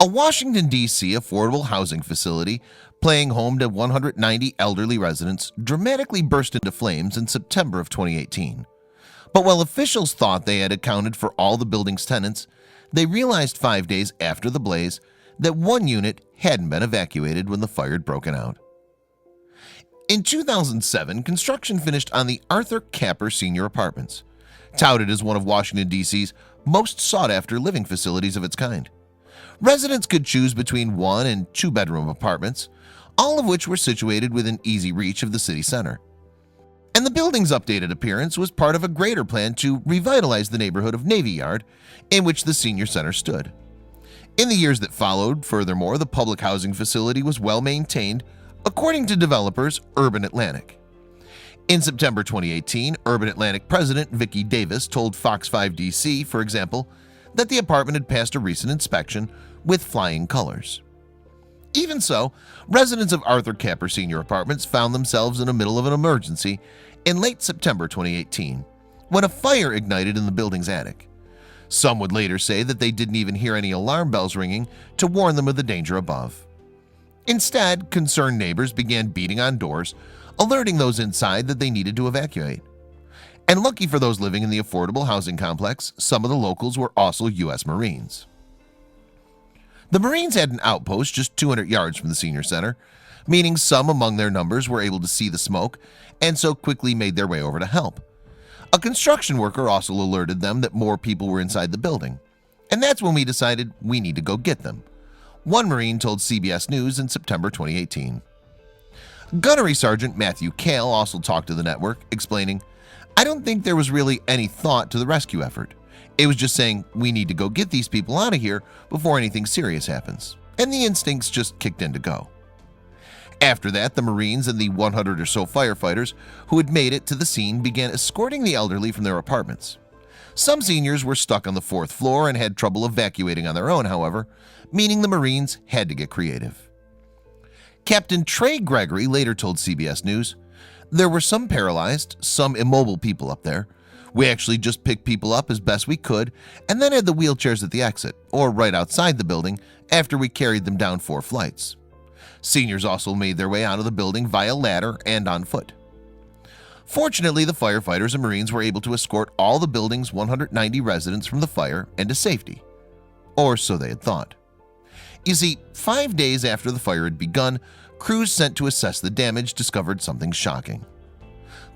A Washington, D.C. affordable housing facility playing home to 190 elderly residents dramatically burst into flames in September of 2018. But while officials thought they had accounted for all the building's tenants, they realized 5 days after the blaze that one unit hadn't been evacuated when the fire had broken out. In 2007, construction finished on the Arthur Capper Senior Apartments, touted as one of Washington, D.C.'s most sought-after living facilities of its kind. Residents could choose between 1- and 2-bedroom apartments, all of which were situated within easy reach of the city center. And the building's updated appearance was part of a greater plan to revitalize the neighborhood of Navy Yard, in which the senior center stood. In the years that followed, furthermore, the public housing facility was well maintained, according to developers Urban Atlantic. In September 2018, Urban Atlantic president Vicki Davis told Fox 5 DC, for example, that the apartment had passed a recent inspection with flying colors. Even so, residents of Arthur Capper Senior Apartments found themselves in the middle of an emergency in late September 2018 when a fire ignited in the building's attic. Some would later say that they didn't even hear any alarm bells ringing to warn them of the danger above. Instead, concerned neighbors began beating on doors, alerting those inside that they needed to evacuate. And lucky for those living in the affordable housing complex, some of the locals were also U.S. Marines. The Marines had an outpost just 200 yards from the senior center, meaning some among their numbers were able to see the smoke and so quickly made their way over to help. A construction worker also alerted them that more people were inside the building, and that's when we decided we need to go get them, one Marine told CBS News in September 2018. Gunnery Sergeant Matthew Kale also talked to the network, explaining, "I don't think there was really any thought to the rescue effort. It was just saying we need to go get these people out of here before anything serious happens, and the instincts just kicked in to go." After that, the Marines and the 100 or so firefighters who had made it to the scene began escorting the elderly from their apartments. Some seniors were stuck on the 4th floor and had trouble evacuating on their own, however, meaning the Marines had to get creative. Captain Trey Gregory later told CBS News, "There were some paralyzed, some immobile people up there. We actually just picked people up as best we could and then had the wheelchairs at the exit, or right outside the building, after we carried them down 4 flights. Seniors also made their way out of the building via ladder and on foot." Fortunately, the firefighters and Marines were able to escort all the building's 190 residents from the fire and to safety. Or so they had thought. You see, 5 days after the fire had begun, crews sent to assess the damage discovered something shocking.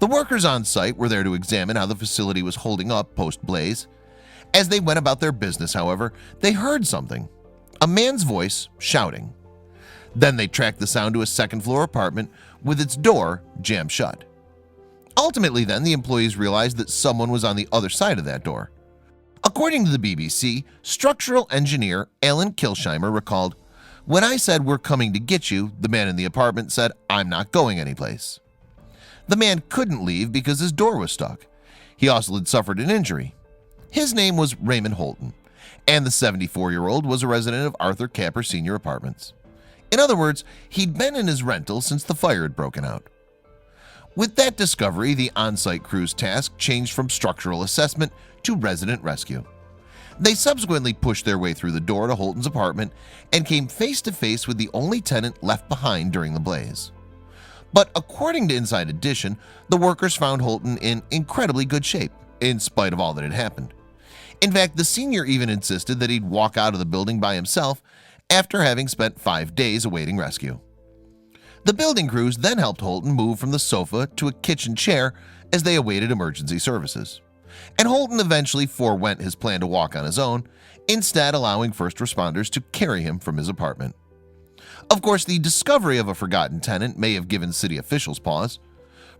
The workers on site were there to examine how the facility was holding up post-blaze. As they went about their business, however, they heard something, a man's voice shouting. Then they tracked the sound to a 2nd-floor apartment with its door jammed shut. Ultimately then, the employees realized that someone was on the other side of that door. According to the BBC, structural engineer Alan Kilsheimer recalled, "When I said we're coming to get you, the man in the apartment said, 'I'm not going anyplace.' The man couldn't leave because his door was stuck. He also had suffered an injury. His name was Raymond Holton, and the 74-year-old was a resident of Arthur Capper Senior Apartments. In other words, he'd been in his rental since the fire had broken out." With that discovery, the on-site crew's task changed from structural assessment to resident rescue. They subsequently pushed their way through the door to Holton's apartment and came face to face with the only tenant left behind during the blaze. But according to Inside Edition, the workers found Holton in incredibly good shape, in spite of all that had happened. In fact, the senior even insisted that he'd walk out of the building by himself after having spent 5 days awaiting rescue. The building crews then helped Holton move from the sofa to a kitchen chair as they awaited emergency services. And Holton eventually forewent his plan to walk on his own, instead allowing first responders to carry him from his apartment. Of course, the discovery of a forgotten tenant may have given city officials pause.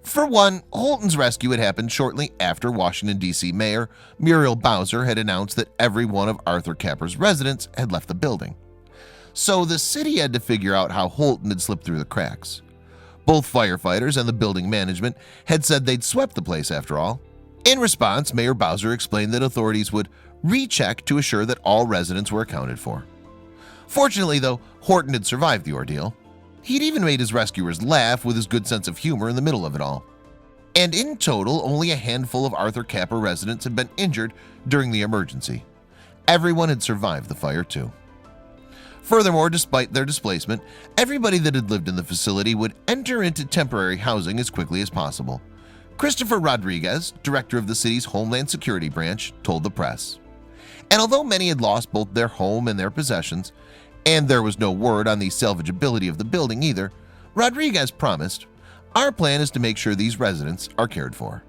For one, Holton's rescue had happened shortly after Washington, D.C. Mayor Muriel Bowser had announced that every one of Arthur Capper's residents had left the building. So the city had to figure out how Holton had slipped through the cracks. Both firefighters and the building management had said they'd swept the place after all. In response, Mayor Bowser explained that authorities would recheck to assure that all residents were accounted for. Fortunately, though, Holton had survived the ordeal. He'd even made his rescuers laugh with his good sense of humor in the middle of it all. And in total, only a handful of Arthur Kappa residents had been injured during the emergency. Everyone had survived the fire too. Furthermore, despite their displacement, everybody that had lived in the facility would enter into temporary housing as quickly as possible. Christopher Rodriguez, director of the city's Homeland Security branch, told the press. And although many had lost both their home and their possessions, and there was no word on the salvageability of the building either, Rodriguez promised, "Our plan is to make sure these residents are cared for."